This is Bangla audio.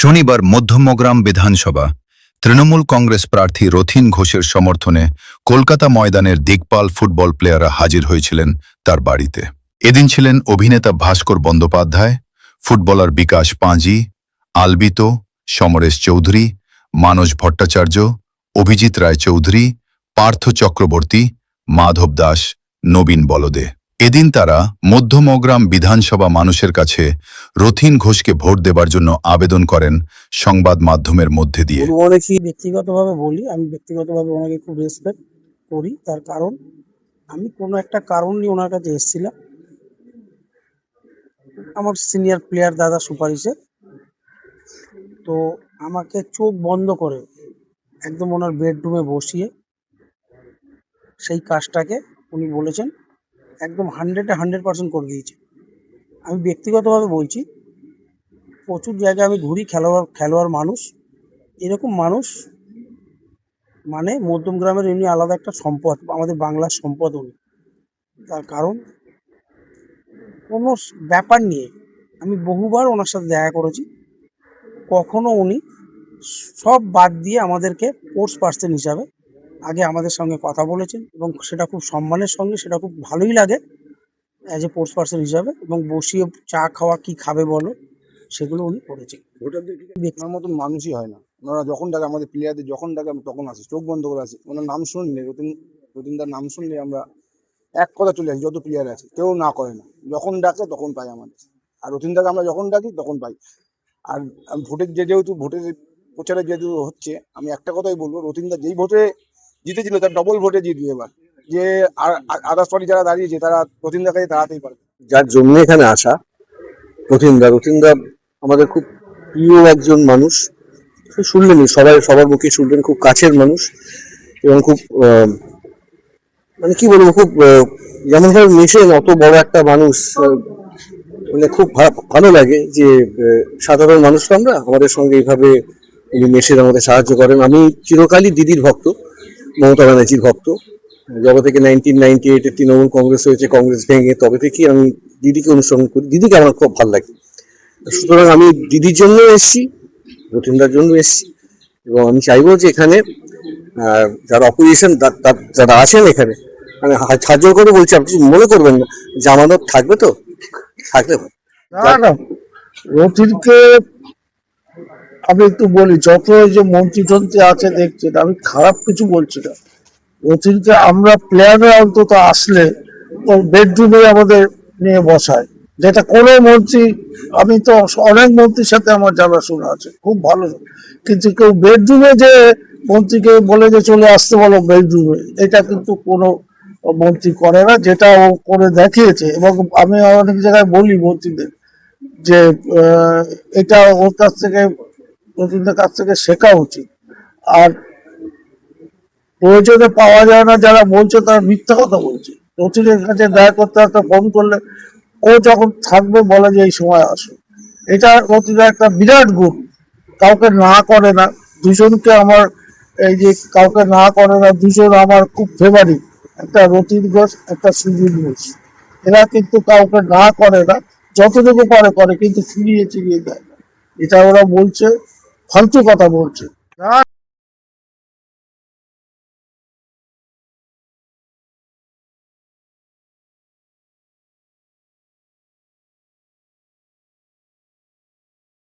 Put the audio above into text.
শনিবার মধ্যমগ্রাম বিধানসভা তৃণমূল কংগ্রেস প্রার্থী রথীন ঘোষের সমর্থনে কলকাতা ময়দানের দিকপাল ফুটবল প্লেয়াররা হাজির হয়েছিলেন তার বাড়িতে। এদিন ছিলেন অভিনেতা ভাস্কর বন্দ্যোপাধ্যায়, ফুটবলার বিকাশ পাঁজি, আলবিত, সমরেশ চৌধুরী, মানস ভট্টাচার্য, অভিজিৎ রায় চৌধুরী, পার্থ চক্রবর্তী, মাধব দাস, নবীন বলদে। এদিন তারা মধ্যমগ্রাম বিধানসভা মানুষের কাছে রথীন ঘোষকে ভোট দেবার জন্য আবেদন করেন সংবাদ মাধ্যমের মধ্যে দিয়ে। ব্যক্তিগতভাবে বলি, আমি ব্যক্তিগতভাবে ওনাকে খুব রেসপেক্ট করি। তার কারণ আমি কোনো একটা কারণ নিয়ে ওনার কাছে এসেছিলাম, আমার সিনিয়র প্লেয়ার দাদা সুপারিশে। তো আমাকে চোখ বন্ধ করে একদম ওনার বেডরুমে বসিয়ে সেই কাজটাকে উনি বলেছেন একদম 100% করে দিয়েছে। আমি ব্যক্তিগতভাবে বলছি, প্রচুর জায়গায় আমি ঘুরি, খেলোয়াড় মানুষ, এরকম মানুষ মানে মধ্যমগ্রামের এমনি আলাদা একটা সম্পদ, আমাদের বাংলার সম্পদ উনি। তার কারণ কোনো ব্যাপার নিয়ে আমি বহুবার ওনার সাথে দেখা করেছি, কখনো উনি সব বাদ দিয়ে আমাদেরকে স্পোর্টস পার্সন হিসাবে আগে আমাদের সঙ্গে কথা বলেছেন, এবং সেটা খুব সম্মানের সঙ্গে, সেটা খুব ভালোই লাগে অ্যাজ এ স্পোর্টস পার্সন হিসাবে। এবং বসিয়ে চা খাওয়া, কি খাবে বলো, সেগুলো উনি করেছেন। ওনার মতন মানুষই হয় না। ওনারা যখন ডাকে, আমাদের প্লেয়ারদের যখন ডাকে আমি তখন আসি, চোখ বন্ধ করে আসি। ওনার নাম শুনলে, রতিনদার নাম শুনলে আমরা এক কথা চলে আসি। যত প্লেয়ার আছে কেউ না করে না, যখন ডাকে তখন পাই আমাদের। আর রতিনদাকে আমরা যখন ডাকি তখন পাই। আর ভোটের যেহেতু ভোটের প্রচারে যেহেতু হচ্ছে, আমি একটা কথাই বলবো, রতিনদা যেই ভোটে জিতেছিল তার ডবল ভোটে জিতবে এবার। যে আদার্স পার্টি যারা দাঁড়িয়েছে তারা রতিনদার কাছে দাঁড়াতেই পারবে। যার জন্য এখানে আসা, রতিনদা আমাদের খুব প্রিয় একজন মানুষ। শুনলেনি, সবার মুখে শুনলেন, খুব কাছের মানুষ এবং খুব মানে কি বলবো, খুব যেমন ভাবে মেশেন, অত বড় একটা মানুষ, মানে খুব ভালো লাগে যে সাধারণ মানুষ তো আমরা, আমাদের সঙ্গে এইভাবে উনি মেশেন, আমাদের সাহায্য করেন। আমি চিরকালই দিদির ভক্ত, মমতা ব্যানার্জির ভক্ত। যবে থেকে 1998-এ তৃণমূল কংগ্রেস হয়েছে, কংগ্রেস ভেঙে, তবে থেকে আমি দিদিকে অনুসরণ করি। দিদিকে আমার খুব ভালো লাগে। সুতরাং আমি দিদির জন্য এসেছি, রতিনদার জন্য এসেছি, এবং আমি চাইবো যে এখানে যারা অপোজিশন যারা আছেন এখানে, মানে হাত জোর করে বলছি, আপনি মনে করবেন না, জামানত থাকবে তো, থাকলে না, রথীনকে আমি একটু বলি, যত এই যে মন্ত্রী আছে দেখছেন, আমি খারাপ কিছু বলছি না। রথীনকে আমরা প্লেয়াররা অন্তত আসলে ওর বেডরুমে আমাদের নিয়ে বসায়, যেটা কোনো মন্ত্রী, আমি তো অনেক মন্ত্রীর সাথে আমার জানাশোনা আছে, খুব ভালো, কিন্তু কেউ বেডরুমে যে মন্ত্রীকে বলে যে চলে আসতে বলো বেডরুমে, এটা কিন্তু কোনো মন্ত্রী করে না, যেটা ও করে দেখিয়েছে। এবং আমি অনেক জায়গায় বলি মন্ত্রীদের যে এটা ওর কাছ থেকে, রথীনদের কাছ থেকে শেখা উচিত। আর প্রয়োজনে পাওয়া যায় না যারা বলছে, তারা মিথ্যা কথা বলছে। রথীনের কাছে দেখা করতে একটা ফোন করলে ও যখন থাকবে বলে যে এই সময় আসো, এটা রথীনের একটা বিরাট গুণ। কাউকে না করে না, দুজনকে আমার, এই যে কাউকে না করে না, দুজন আমার খুব ফেভারিট, একটা রথীন ঘোষ, একটা সুজিত ঘোষ। এরা কিন্তু কাউকে না করে না, যতটুকু করে কিন্তু ফিরিয়ে চিরিয়ে দেয় না। এটা ওরা বলছে, ফালতু কথা বলছে।